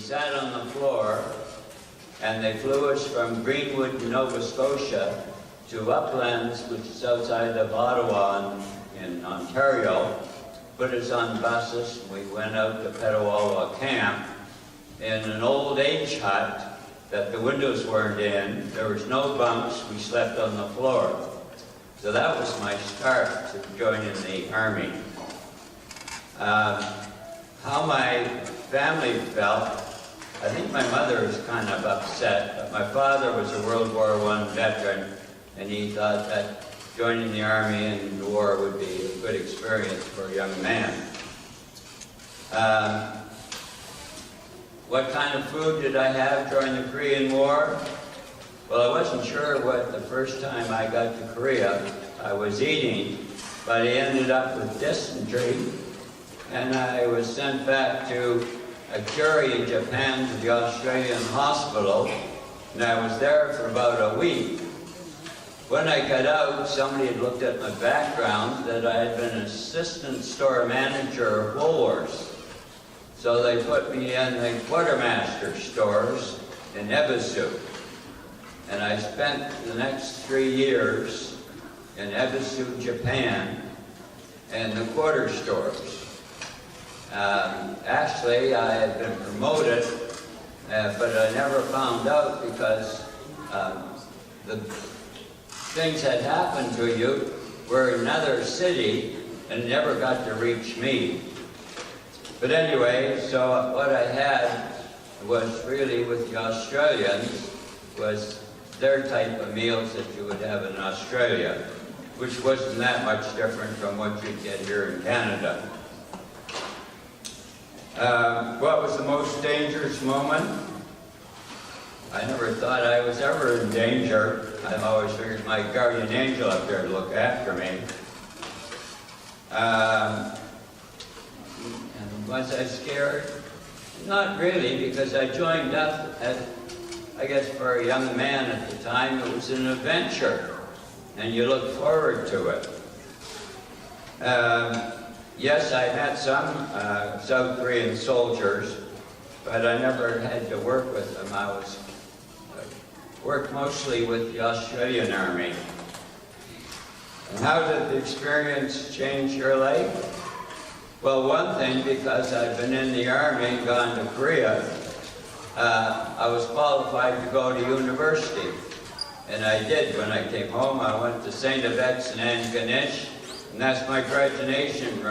sat on the floor, and they flew us from Greenwood, Nova Scotia, to Uplands, which is outside of Ottawa in Ontario, put us on buses. We went out to Petawawa Camp in an old age hut that the windows weren't in. There was no bunks. We slept on the floor. So that was my start to joining the Army. How my family felt, I think my mother was kind of upset, but my father was a World War I veteran, and he thought that joining the Army in the war would be a good experience for a young man. What kind of food did I have during the Korean War? Well, I wasn't sure what the first time I got to Korea I was eating, but I ended up with dysentery, and I was sent back to a Curie in Japan to the Australian hospital, and I was there for about a week. When I got out, somebody had looked at my background that I had been assistant store manager of Woolworths. So they put me in the quartermaster stores in Ebisu. And I spent the next 3 years in Ebisu, Japan, in the quarter stores. Actually, I had been promoted, but I never found out because the things that happened to you were in another city and never got to reach me. But anyway, so what I had was really with the Australians was their type of meals that you would have in Australia, which wasn't that much different from what you'd get here in Canada. What was the most dangerous moment? I never thought I was ever in danger. I've always figured my guardian angel up there to look after me. And was I scared? Not really, because I joined up at, I guess for a young man at the time, it was an adventure, and you look forward to it. Yes, I met some South Korean soldiers, but I never had to work with them. I worked mostly with the Australian Army. And how did the experience change your life? Well, one thing, because I've been in the Army and gone to Korea, I was qualified to go to university. And I did. When I came home, I went to St. Yvette's in Antigonish, and that's my graduation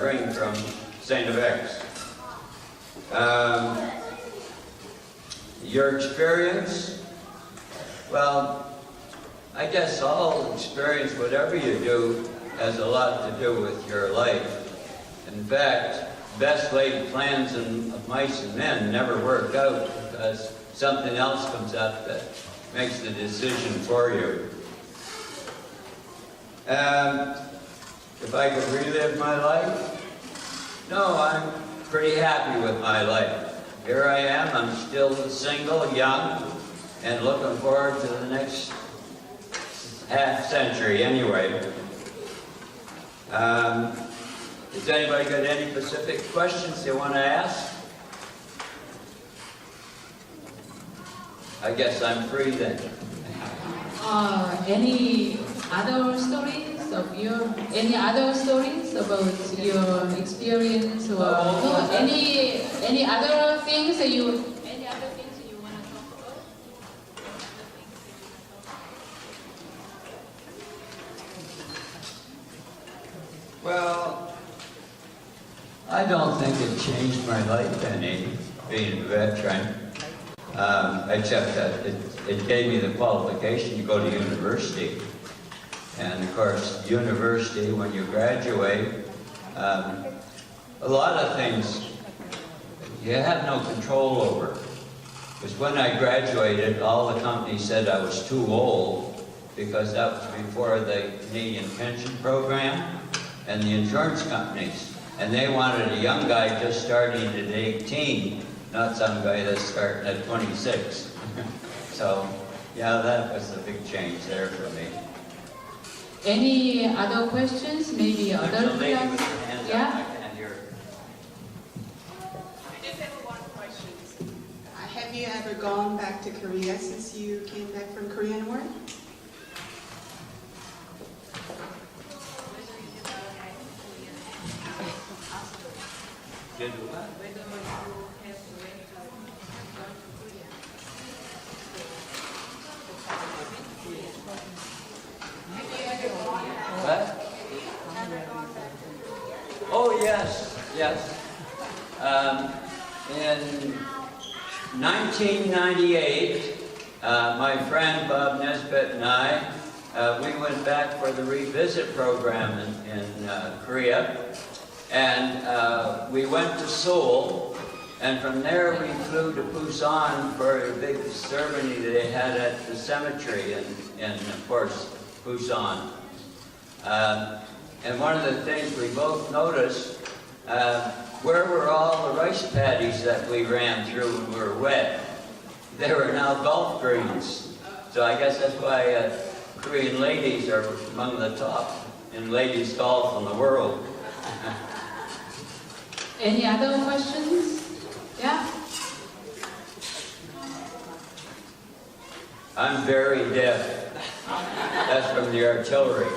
ring from St. Yvette's. Your experience? Well, I guess all experience, whatever you do, has a lot to do with your life. In fact, best laid plans of mice and men never work out because something else comes up that makes the decision for you. If I could relive my life? No, I'm pretty happy with my life. Here I am, I'm still single, young, and looking forward to the next half century anyway. Has anybody got any specific questions they want to ask? I guess I'm free then. Any other stories about your experience, or any other things that you want to talk about? Well, I don't think it changed my life any, being a veteran, except that it gave me the qualification to go to university. And of course, university, when you graduate, a lot of things you have no control over. Because when I graduated, all the companies said I was too old, because that was before the Canadian pension program and the insurance companies. And they wanted a young guy just starting at 18, not some guy that's starting at 26. So, yeah, that was a big change there for me. Any other questions? Maybe other class? Yeah? I just have one question. ever gone back to Korea since you came back from Korean War? What? Oh, yes, yes. In 1998, my friend Bob Nesbitt and I, we went back for the revisit program in Korea, and we went to Seoul, and from there we flew to Busan for a big ceremony they had at the cemetery in of course, Busan. And one of the things we both noticed, where were all the rice paddies that we ran through when we were wet? They were now golf greens. So I guess that's why Korean ladies are among the top in ladies golf in the world. Any other questions? Yeah? I'm very deaf. That's from the artillery.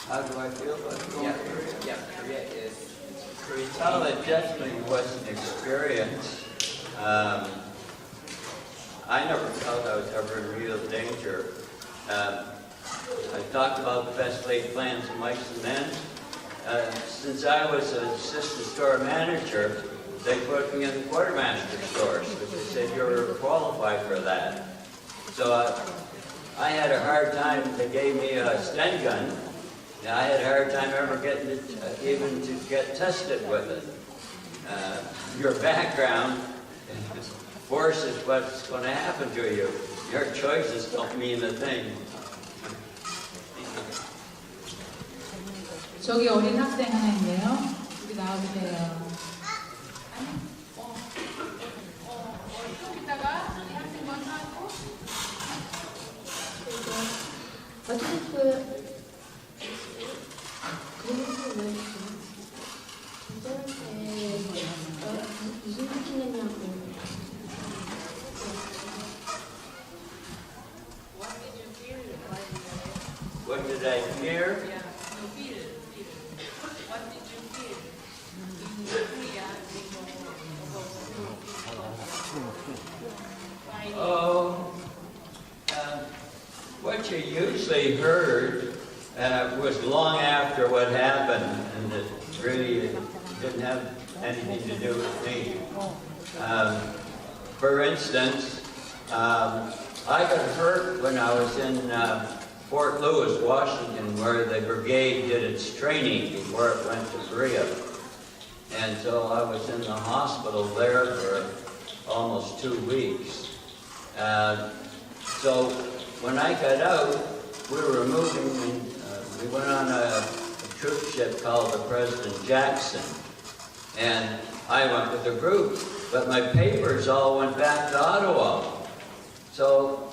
How do I feel about going to Korea? Yeah, Korea is Korea. Well, it definitely was an experience. I never felt I was ever in real danger. I talked about the best laid plans of mice and men. Since I was an assistant store manager, they put me in the quartermaster stores, which they said you're qualified for that. So I had a hard time. They gave me a Sten gun. And I had a hard time ever getting it, even to get tested with it. Your background forces what's going to happen to you. Your choices don't mean a thing. 저기 어린 학생 하나 있네요. 여기 나와주세요. 좀 이따가 이 학생 먼저 하고. 어쨌든 그림을 무슨 느낌이냐고. What did I fear? Yeah, no, feel. What did you feel in Korea? Oh, what you usually heard was long after what happened, and it really didn't have anything to do with me. For instance, I got hurt when I was in Fort Lewis, Washington, where the brigade did its training before it went to Korea. And so I was in the hospital there for almost 2 weeks. So when I got out, we were moving, we went on a troop ship called the President Jackson. And I went with the group, but my papers all went back to Ottawa. So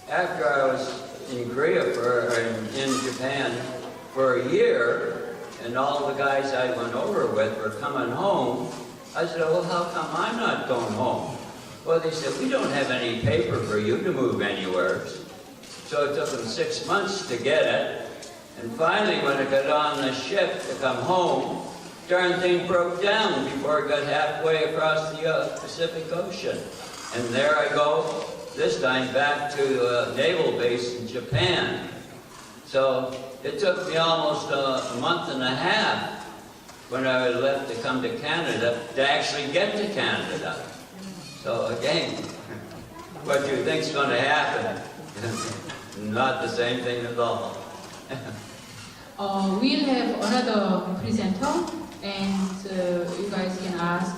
after I was in Korea in Japan for a year, and all the guys I went over with were coming home, I said, well, how come I'm not going home? Well, they said, we don't have any paper for you to move anywhere. So it took them 6 months to get it. And finally, when I got on the ship to come home, darn thing broke down before it got halfway across the Pacific Ocean. And there I go, this time back to a naval base in Japan. So it took me almost a month and a half when I left to come to Canada to actually get to Canada. So again, what you think's going to happen, not the same thing at all. We'll have another presenter, and you guys can ask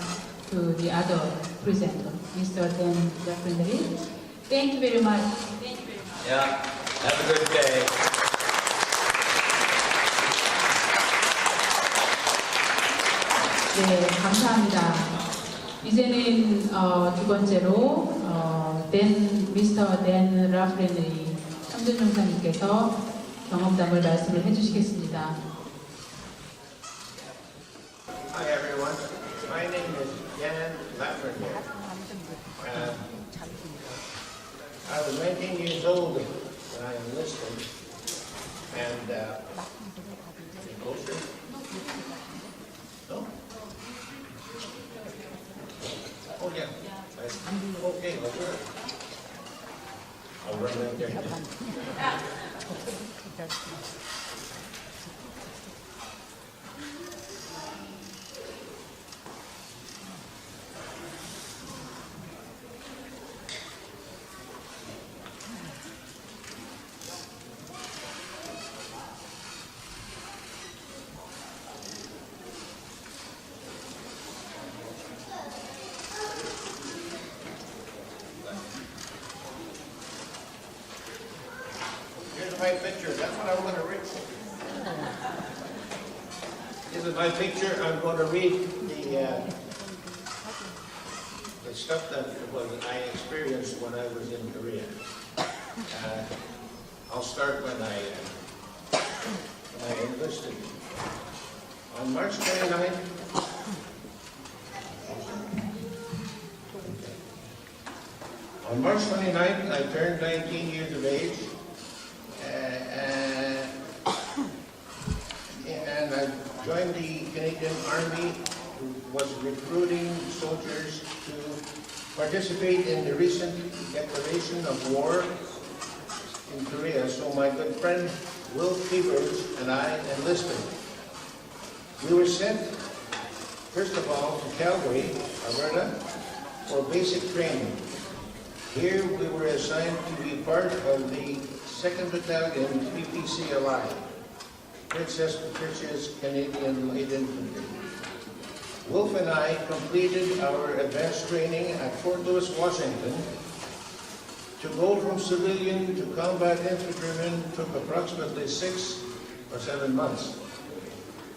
to the other presenter, Mr. LaFreniere. Thank you very much. Thank you very much. Yeah, have a good day. 네, 감사합니다. 이제는 두 번째로 Mr. LaFreniere, 참전용사님께서 경험담을 말씀을 해주시겠습니다. Hi everyone, my name is LaFreniere. I was 19 years old when I enlisted, and closer? No? Oh yeah. Okay, I'll do it. I'll run right there. My picture, that's what I'm going to read. This is my picture. I'm going to read the stuff that I experienced when I was in Korea. I'll start when I enlisted. On March 29th, I turned 19 years of age. And I joined the Canadian Army, who was recruiting soldiers to participate in the recent declaration of war in Korea. So my good friend Will Peevers and I enlisted. We were sent, first of all, to Calgary, Alberta, for basic training. Here we were assigned to be part of the 2nd Battalion, PPCLI, Princess Patricia's Canadian Light Infantry. Wolf and I completed our advanced training at Fort Lewis, Washington. To go from civilian to combat infantryman took approximately 6 or 7 months.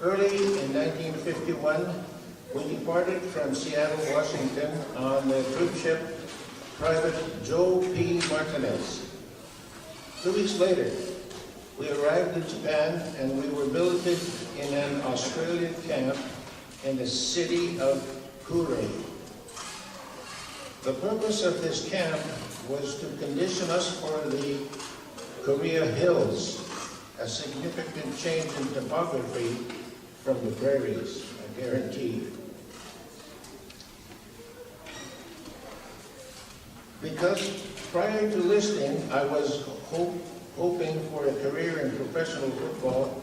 Early in 1951, we departed from Seattle, Washington on the troop ship Private Joe P. Martinez. 2 weeks later, we arrived in Japan and we were billeted in an Australian camp in the city of Kure. The purpose of this camp was to condition us for the Korea Hills, a significant change in topography from the prairies, I guarantee. Because prior to listing, I was hoping for a career in professional football,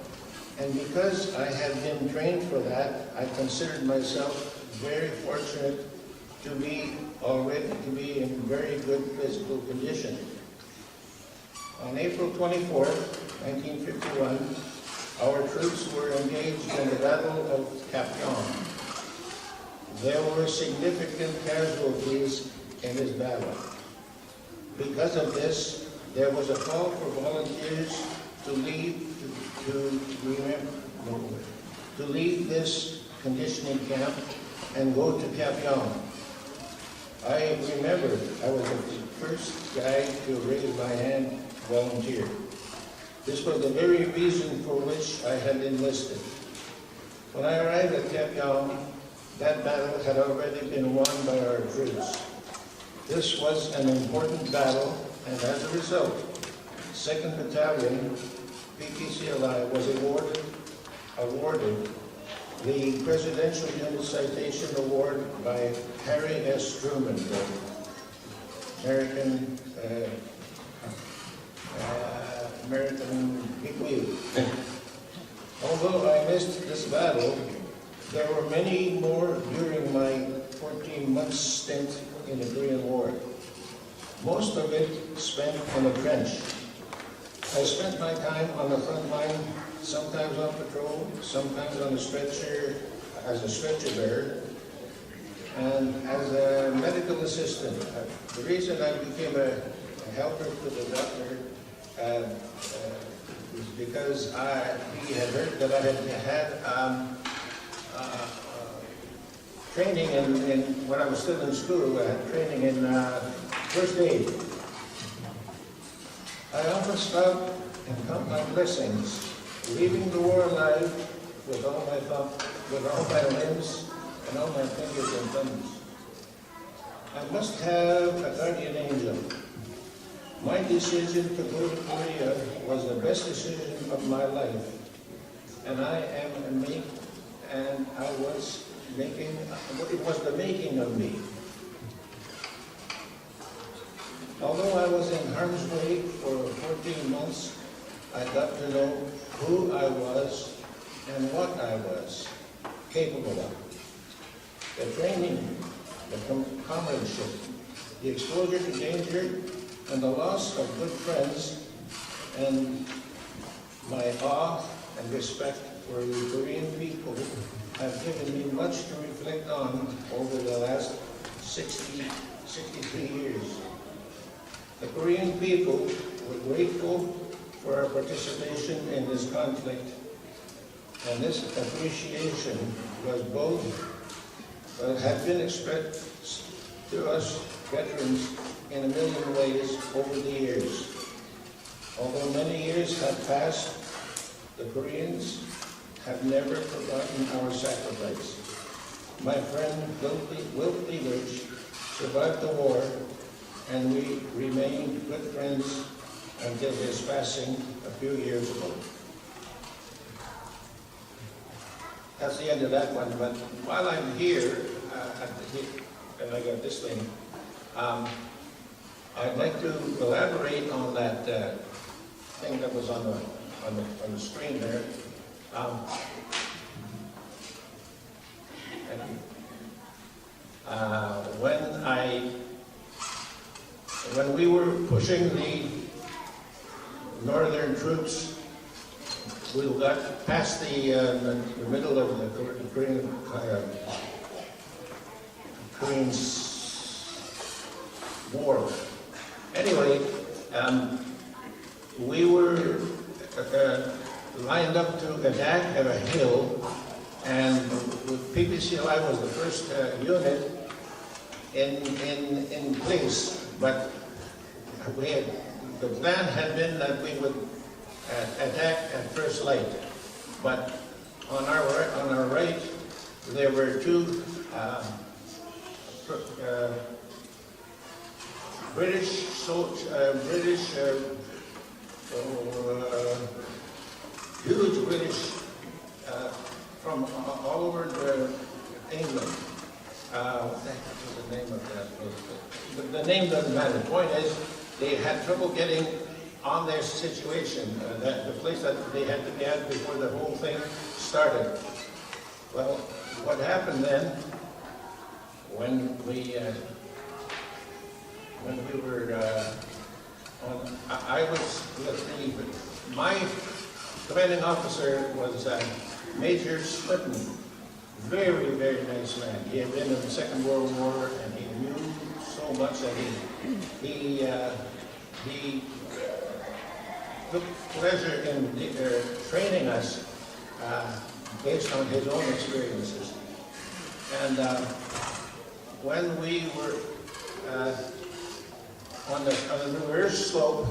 and because I had been trained for that, I considered myself very fortunate to be in very good physical condition. On April 24th, 1951, our troops were engaged in the Battle of Kapyong. There were significant casualties in this battle. Because of this, there was a call for volunteers to leave this conditioning camp and go to Kapyong. I remember I was the first guy to raise my hand to volunteer. This was the very reason for which I had enlisted. When I arrived at Kapyong, that battle had already been won by our troops. This was an important battle, and as a result, 2nd Battalion, PPCLI, was awarded the Presidential Unit Citation Award by Harry S. Truman, the American bigwig. Although I missed this battle, there were many more during my 14-month stint in the Korean War. Most of it spent in the trench. I spent my time on the front line, sometimes on patrol, sometimes on a stretcher, as a stretcher bearer, and as a medical assistant. The reason I became a helper to the doctor is because he had heard that I had training when I was still in school. I had training in first aid. I often stop and count my blessings, leaving the war alive with all my limbs and all my fingers and thumbs. I must have a guardian angel. My decision to go to Korea was the best decision of my life, and it was the making of me. Although I was in harm's way for 14 months, I got to know who I was and what I was capable of. The training, the comradeship, the exposure to danger, and the loss of good friends, and my awe and respect for the Korean people have given me much to reflect on over the last 63 years. The Korean people were grateful for our participation in this conflict, and this appreciation was had been expressed to us veterans in a million ways over the years. Although many years have passed, the Koreans have never forgotten our sacrifice. My friend Will Cleavage survived the war, and we remained good friends until his passing a few years ago. That's the end of that one, but while I'm here, and I got this thing, I'd like to elaborate on that thing that was on the screen there. When we were pushing the northern troops, we got past the middle of the Korean war. Anyway, we were lined up to attack at a hill, and PPCLI was the first unit in place, but the plan had been that we would attack at first light. But on our right, there were two British huge British from all over England. What was the name of that? The name doesn't matter. The point is, they had trouble getting on their situation, the place that they had to be at before the whole thing started. Well, what happened then, when we were my commanding officer was Major Slitton. Very, very nice man. He had been in the Second World War, and he knew so much that he took pleasure in training us based on his own experiences. And when we were on the reverse slope,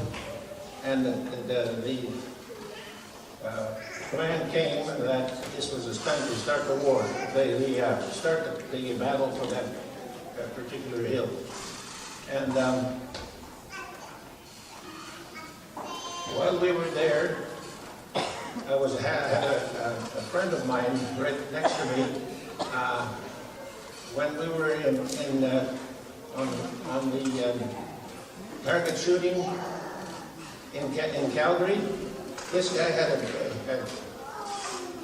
and the command came that this was the time to start the war. Start the battle for that particular hill. And while we were there, I had a friend of mine right next to me. When we were on the target shooting in Calgary, this guy had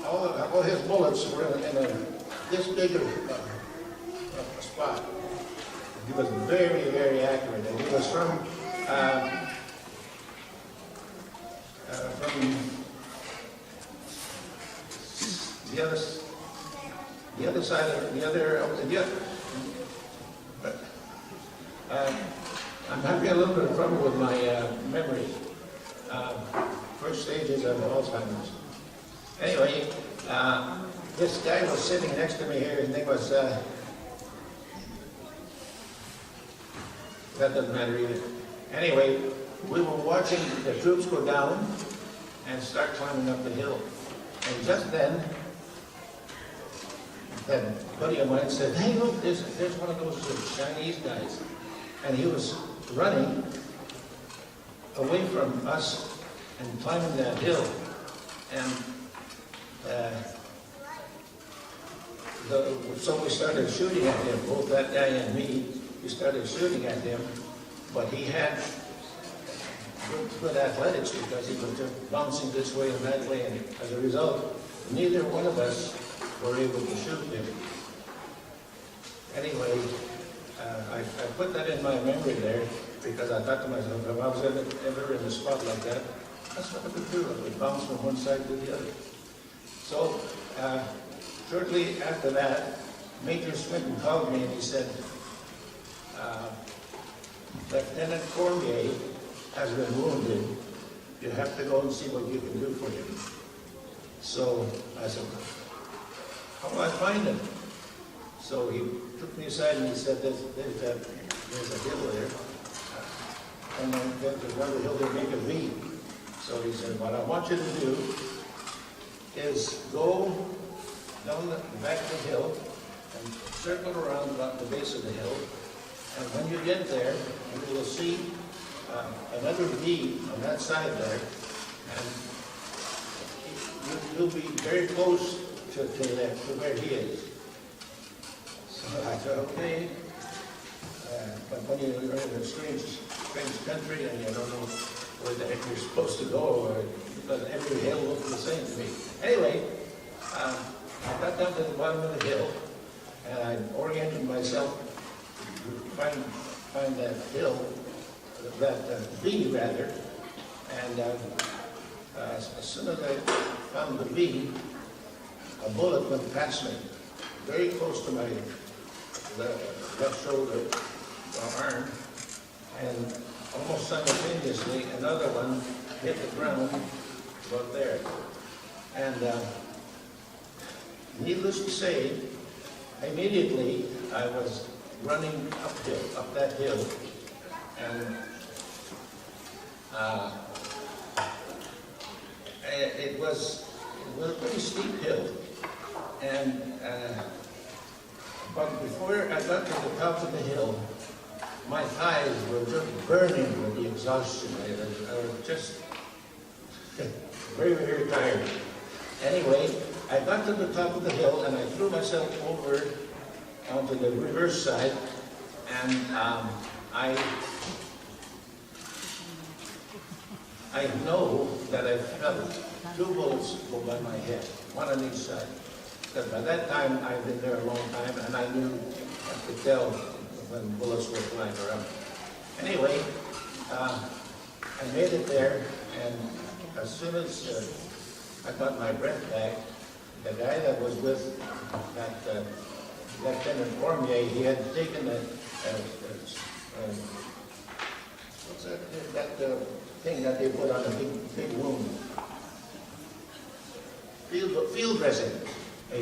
all his bullets were in this big a spot. He was very, very accurate, and he was from the other side of the other. But I'm having a little bit of trouble with my memory. First stages of Alzheimer's. Anyway, this guy was sitting next to me here. His name was, that doesn't matter either. Anyway, we were watching the troops go down and start climbing up the hill. And just then, that buddy of mine said, "Hey, look, there's one of those Chinese guys." And he was running away from us and climbing that hill. And so we started shooting at him, both that guy and me. We started shooting at him, but he had good athletics because he was just bouncing this way and that way, and as a result, neither one of us were able to shoot him. Anyway, I put that in my memory there because I thought to myself, if I was ever in a spot like that, that's what I could do. I would bounce from one side to the other. So, shortly after that, Major Swinton called me and he said, Lieutenant Cormier has been wounded. You have to go and see what you can do for him. So I said, how do I find him? So he took me aside and he said, there's a hill there. And then there's another hill that make a V. So he said, what I want you to do is go down the back of the hill and circle around about the base of the hill. And when you get there, you will see another V on that side there, and you'll be very close to where he is. So I said, okay. But when you're in a strange country and you don't know where the heck you're supposed to go, because every hill looks the same to me. Anyway, I got down to the bottom of the hill, and I oriented myself find that hill, that V rather, and as soon as I found the V, a bullet went past me, very close to my left shoulder or arm, and almost simultaneously another one hit the ground about there. And needless to say, immediately I was running uphill, up that hill, and it was a pretty steep hill. And but before I got to the top of the hill, my thighs were just burning with the exhaustion. I was just very, very tired. Anyway, I got to the top of the hill and I threw myself over onto the reverse side, and I know that I felt two bullets go by my head, one on each side. Because by that time, I'd been there a long time, and I knew, I could tell when bullets were flying around. Anyway, I made it there, and as soon as I got my breath back, the guy that was with that Lieutenant Cormier, he had taken what's that thing that they put on a big wound? Field dressing. He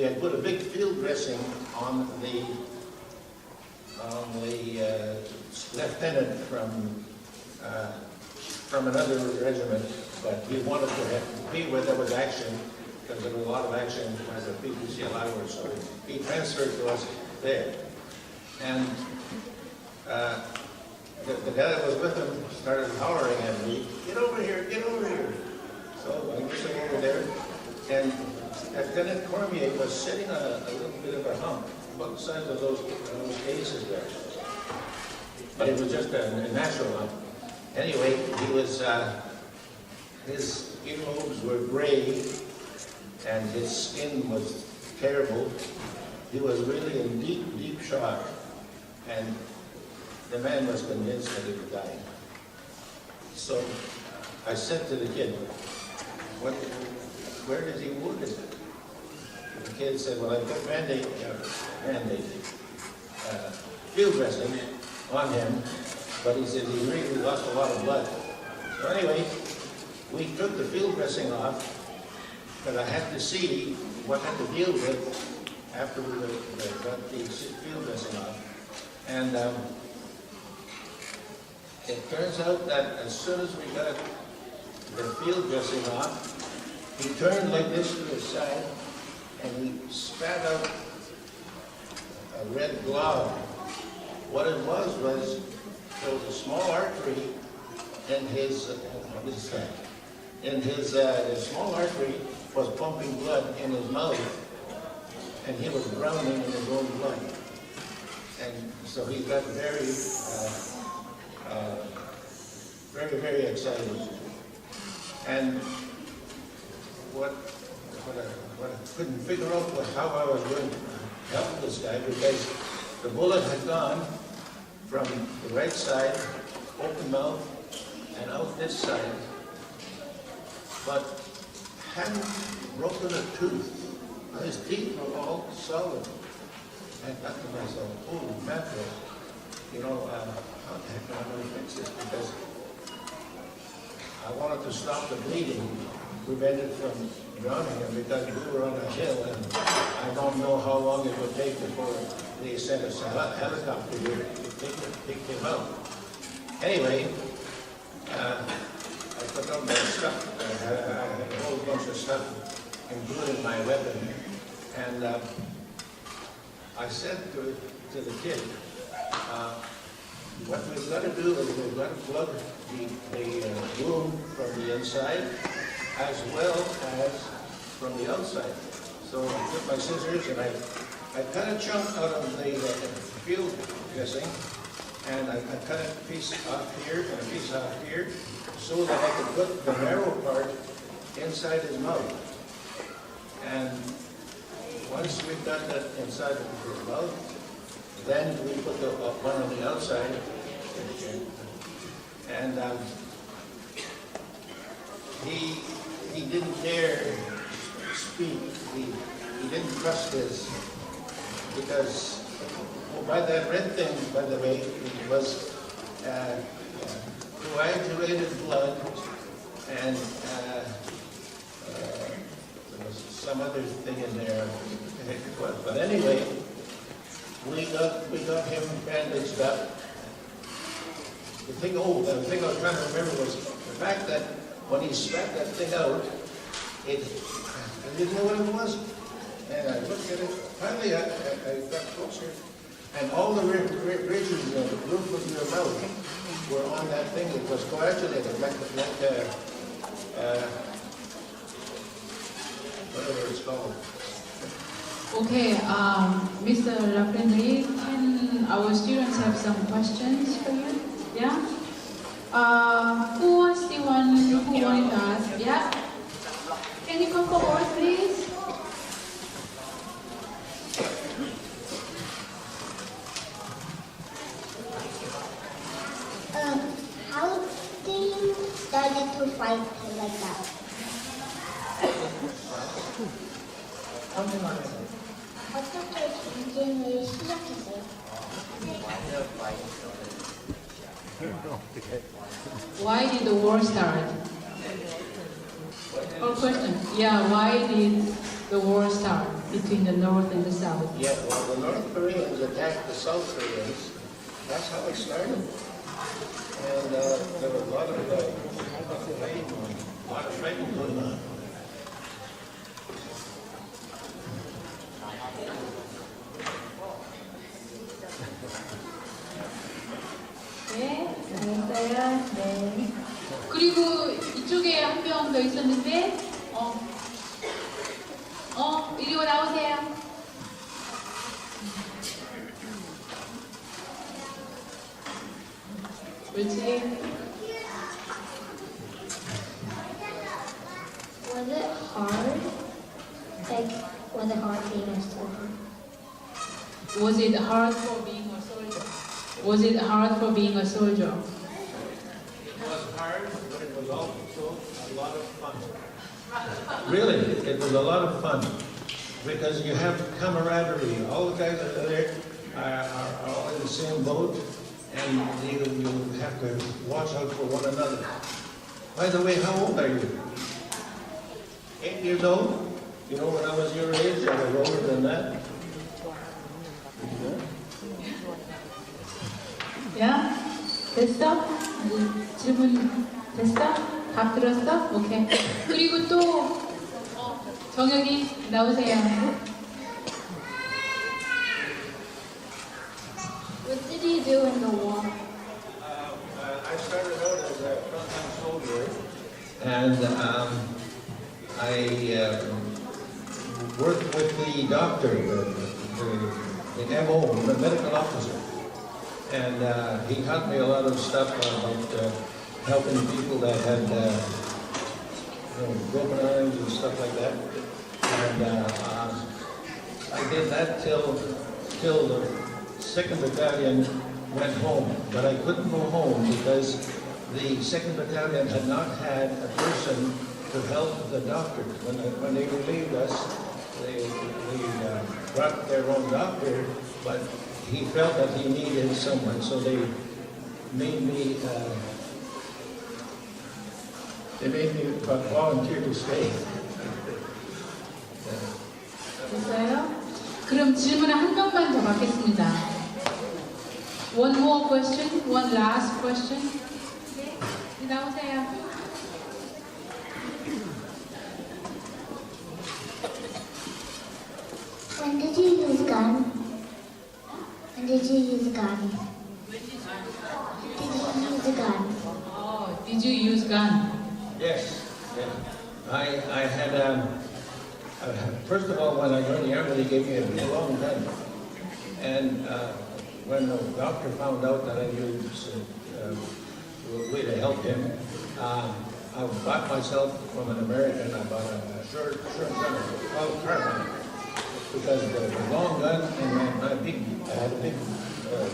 had put a big field dressing on the lieutenant from another regiment, but he wanted to be where there was action, because there was a lot of action as a PPCLI was, so he transferred to us there. And the guy that was with him started hollering at me, "Get over here, get over here." So I was over there, and Lieutenant Cormier was sitting on a little bit of a hump, about the size of those cases there. But it was just a natural hump. Anyway, he was, his earlobes were gray, and his skin was terrible. He was really in deep, deep shock. And the man was convinced that he was dying. So I said to the kid, where is he wounded? The kid said, well, I put field dressing on him, but he said he really lost a lot of blood. So anyway, we took the field dressing off, because I had to see what I had to deal with after we got the field dressing off. And it turns out that as soon as we got the field dressing on, he turned like this to his side and he spat out a red glob. What it was there was a small artery in his, what is that? In his small artery was pumping blood in his mouth, and he was drowning in his own blood. And so he got very, very excited. And what I couldn't figure out was how I was going to help this guy, because the bullet had gone from the right side, open mouth, and out this side, but hadn't broken a tooth. His teeth were all solid. I thought to myself, holy mackerel, you know, how the heck am I going to fix this? Because I wanted to stop the bleeding, prevent it from drowning him, because we were on a hill, and I don't know how long it would take before they sent us a helicopter here to take him out. Anyway, I put on my stuff. I had a whole bunch of stuff, including my weapon. And I said to the kid, what we've got to do is we've got to plug the wound from the inside as well as from the outside. So I took my scissors and I cut a chunk out of the field dressing, and I cut a piece off here and a piece off here, so that I could put the narrow part inside his mouth. And once we got that inside of his mouth, then we put the one on the outside. And he didn't dare speak. He didn't trust this, because by that red thing, by the way, it was coagulated blood, and there was some other thing in there. What the heck it was. But anyway, we got him bandaged up. The thing I was trying to remember was the fact that when he spat that thing out, I didn't know what it was. And I looked at it. Finally, I got closer, and all the ridges in the roof of your mouth were on that thing. It was coagulated, like whatever it's called. Okay, Mr. LaFreniere, can our students have some questions for you? Yeah? Who was the one who wanted to ask? Yeah? Can you come forward, please? How did you start to fight like that? 어떻게 전쟁을 시작했어요? Why did the war start? Or question, yeah, why did the war start between the North and the South? Yeah, well, the North Koreans attacked the South Koreans. That's how it started. And there was a lot of fighting going on. 네, 잘했어요. 네. 그리고 이쪽에 한 명 더 있었는데, 이리 나오세요. 그렇지. Was it hard? Like, was it hard being a soldier? Was it hard for being a soldier? Was it hard for being a soldier? It was hard, but it was also a lot of fun. Really, it was a lot of fun, because you have camaraderie. All the guys that are there are all in the same boat, and you have to watch out for one another. By the way, how old are you? 8 years old? You know, when I was your age, I was older than that. Yeah? 됐어? 질문 됐어? 답 들었어? 오케이. 그리고 또 정혁이 나오세요. What did you do in the war? I started out as a frontline soldier, and I worked with the doctor, the MO, the medical officer, and he taught me a lot of stuff about helping people that had broken arms and stuff like that. And I did that till the 2nd Battalion went home, but I couldn't go home because the 2nd Battalion had not had a person to help the doctor. When they relieved us, they brought their own doctor, but he felt that he needed someone, so they made me volunteer to stay. 됐어요? 그럼 질문을 한 명만 더 받겠습니다. One more question, one last question. 네, 나오세요. When did you use gun? When did you use gun? Did you use a gun? Oh, did you use gun? Yes, yeah. I had, first of all, when I joined the Army, they gave me a big long gun. And when the doctor found out that I used a way to help him, I bought myself from an American, I bought a short gun, called carbine. Because the long gun and I had a big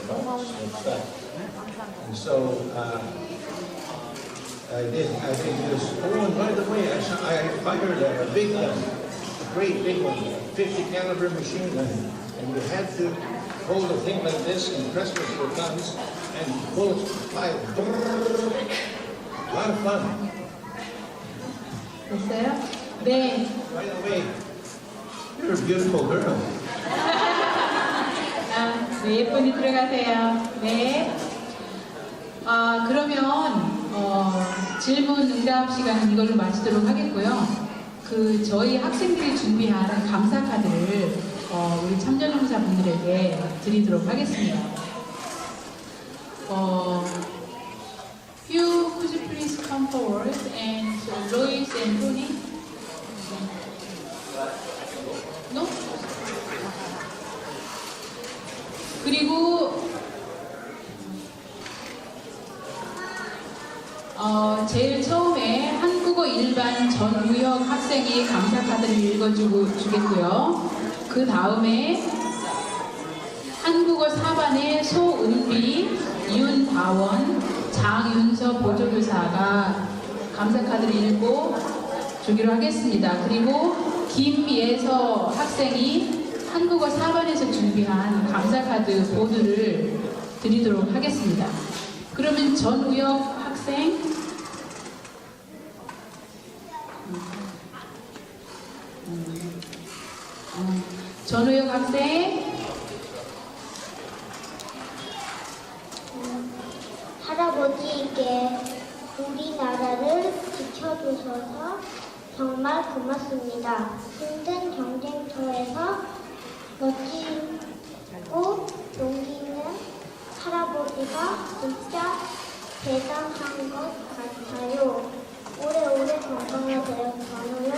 box of stuff. And so I did use, oh, and by the way, I fired a big gun, a great big one, 50 caliber machine gun. And you had to hold a thing like this and press with your thumbs and bullets fly. A lot of fun. 됐어요? 네. By the way, you're a beautiful girl. 네, 예쁜이 들어가세요. 네. 그러면 질문 응답 시간은 이걸로 마치도록 하겠고요. 저희 학생들이 준비한 감사 카드를 우리 참전용사 분들에게 드리도록 하겠습니다. Hugh, could you please come forward, and Lois and Tony? No? 그리고 제일 처음에 한국어 일반 전우혁 학생이 감사 카드를 읽어주겠고요. 그 다음에 한국어 4반의 소은비, 윤다원, 장윤서 보조교사가 감사 카드를 읽고 주기로 하겠습니다. 그리고 김예서 학생이 한국어 4반에서 준비한 감사카드 보드를 드리도록 하겠습니다. 그러면 전우혁 학생, 전우혁 학생, 할아버지에게 우리나라를 지켜주셔서 정말 고맙습니다. 힘든 경쟁터에서 멋지고 용기 있는 할아버지가 진짜 대단한 것 같아요. 오래오래 건강하세요. 전우혁.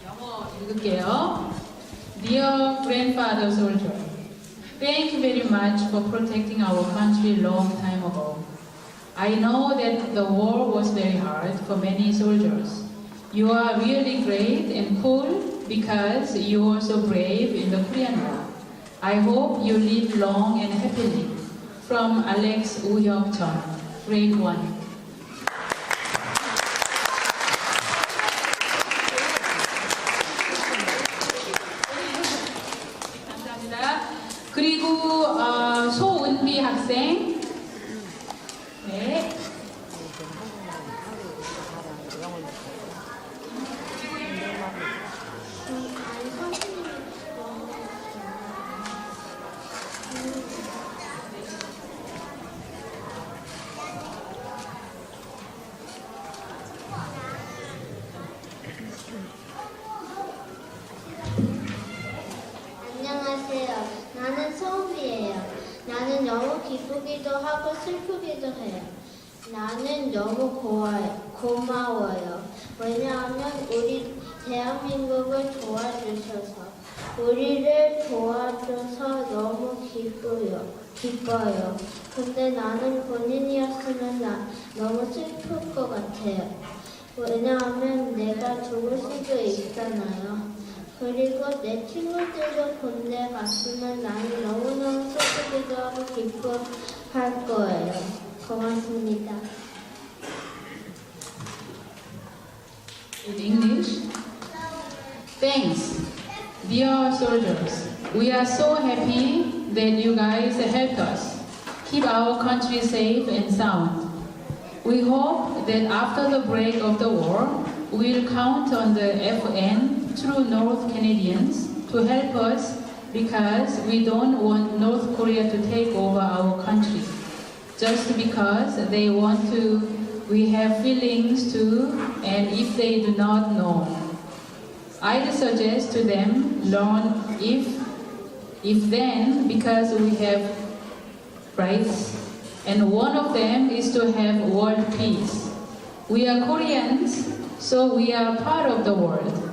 영어 읽을게요. Dear grandfather soldier, thank you very much for protecting our country long time ago. I know that the war was very hard for many soldiers. You are really great and cool because you were so brave in the Korean War. I hope you live long and happily. From Alex Woo-hyuk-chun, grade 1. 그리고 소은비 학생, 네. 안녕하세요. 나는 서울이에요. 나는 너무 기쁘기도 하고 슬프기도 해요. 나는 너무 고마워요. 왜냐하면 우리 대한민국을 도와주셔서, 우리를 도와줘서 너무 기뻐요. 근데 나는 본인이었으면 너무 슬플 것 같아요. 왜냐하면 내가 죽을 수도 있잖아요. 그리고 내 친구들도 군대 갔으면 나는 너무너무 슬프기도 하고 기뻐할 거예요. 고맙습니다. In English? Thanks, dear soldiers. We are so happy that you guys helped us keep our country safe and sound. We hope that after the break of the war, we'll count on the FN through North Canadians to help us because we don't want North Korea to take over our country. Just because they want to, we have feelings too, and if they do not know, I'd suggest to them learn if then, because we have rights, and one of them is to have world peace. We are Koreans, so we are part of the world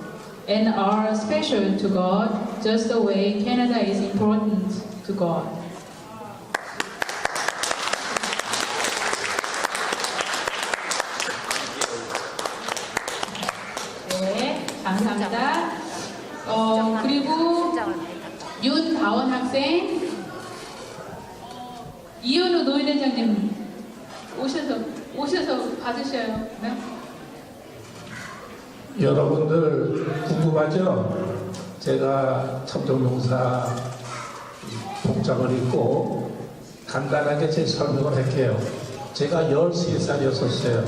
and are special to God, just the way Canada is important to God. 네, 감사합니다. 그리고 윤다원 학생, 이현우 노인회장님 오셔서 받으셔요. 네? 여러분들 궁금하죠? 제가 참전용사 복장을 입고 간단하게 제 설명을 할게요. 제가 13살이었어요.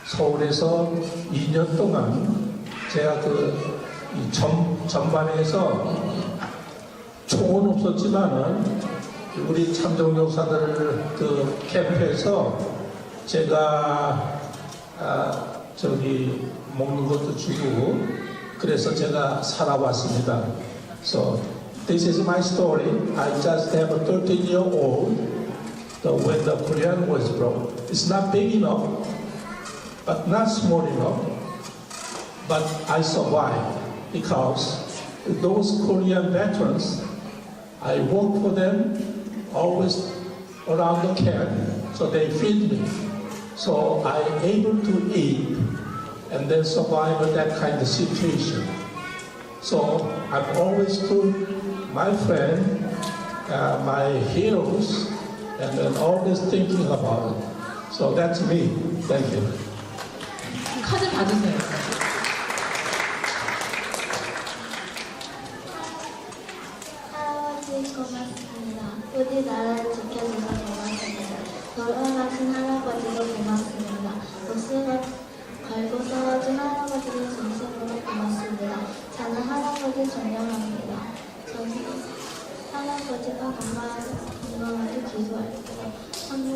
서울에서 2년 동안 제가 전반에서 총은 없었지만은 우리 참전용사들 캠프에서 제가 먹는 것도 주고 그래서 제가 살아왔습니다. So this is my story. I just have a 13-year-old when the Korean was broke. It's not big enough, but not small enough. But I survived because those Korean veterans, I worked for them always around the camp, so they feed me. So I'm able to eat and then survive that kind of situation. So I've always told my friend, my heroes, and then always thinking about it. So that's me. Thank you. 카드 받으세요. 할아버지 고맙습니다. 우리 나라를 지켜줘서 고맙습니다. 돌아가신 할아버지도 고맙습니다. 목숨을 걸고 싸워준 할아버지를 진심으로 고맙습니다. 저는 할아버지 존경합니다. 저는 할아버지가 건강하게 기도할게요. 한국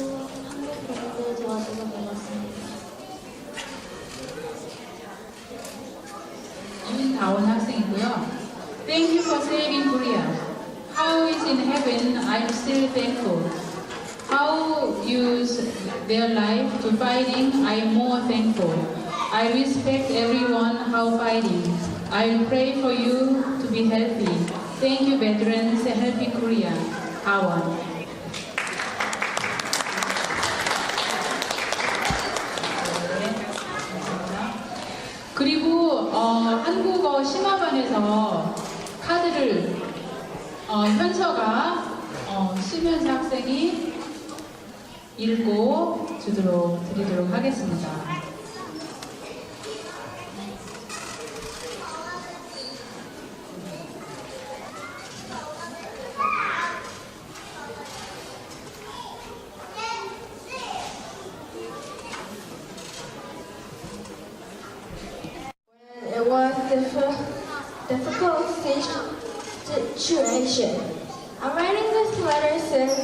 국민들 도와줘서 고맙습니다. 윤다원 학생이고요. Thank you for saving Korea. How is in heaven, I'm still thankful. How use their life to fighting, I'm more thankful. I respect everyone how fighting. I pray for you to be healthy. Thank you, veterans, helping Korea. 하원. 그리고 한국어 심화반에서 카드를 현서가 심현서 학생이 읽고 드리도록 하겠습니다. It was difficult situation. I'm writing this letter since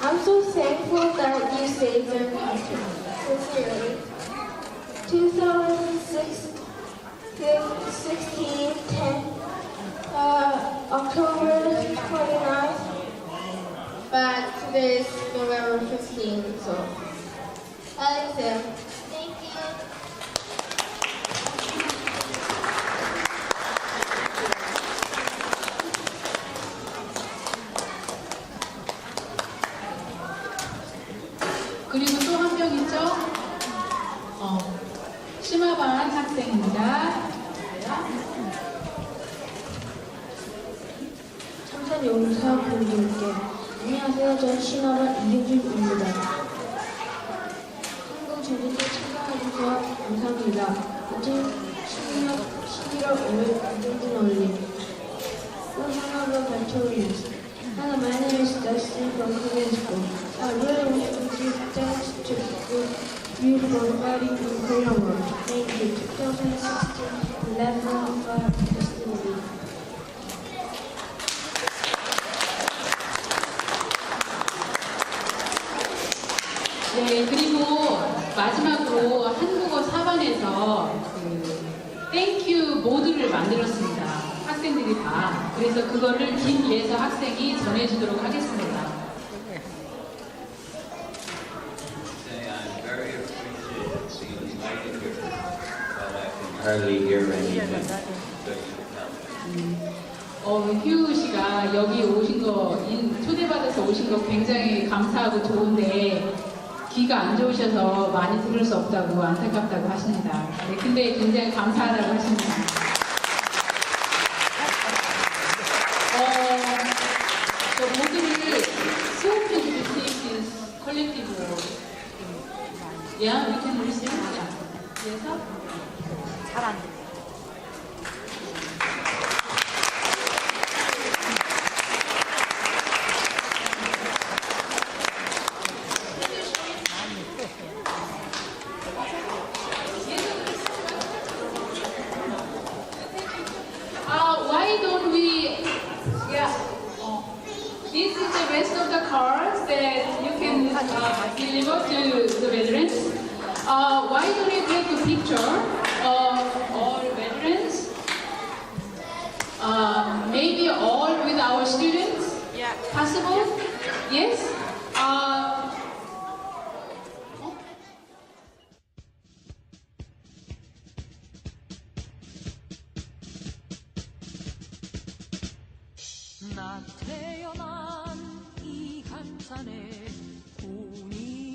I'm so thankful that you saved our country. Sincerely. 2016, October birthday is November 15, so. 알겠어요. Thank you. 그리고 또 한 명 있죠? 심화반 학생입니다. 참전용사분들께 안녕하세요. 전 신화반 이효준입니다. 한국전쟁에 참전하셔서 감사합니다. 2010년 11월 5일 공동진 올림 한글학교 발표입니다. Hello, my name is Dustin from Korean school. I really want to give thanks to you for fighting in Korean War. Thank you. 2016 LaFreniere testimony. 네, 그리고 마지막으로 한국어 사반에서 땡큐 보드를 만들었습니다. 학생들이 다. 그래서 그거를 김예서 학생이 전해주도록 하겠습니다. I'm very appreciative of being invited here, but I can hardly hear anything. 휴 씨가 여기 오신 거, 초대받아서 오신 거 굉장히 감사하고 좋은데 귀가 안 좋으셔서 많이 들을 수 없다고 안타깝다고 하십니다. 네, 근데 굉장히 감사하다고 하십니다. 저 모두를 수업해 주실 수 있는 컬렉티브로 Yeah, we can receive it. 그래서 잘안 돼. Why don't we, this is the rest of the cards that you can deliver to the veterans. Why don't we take a picture of all veterans? Maybe all with our students? Yeah. Possible? Yes? 나 태어난 이 간산에 돈이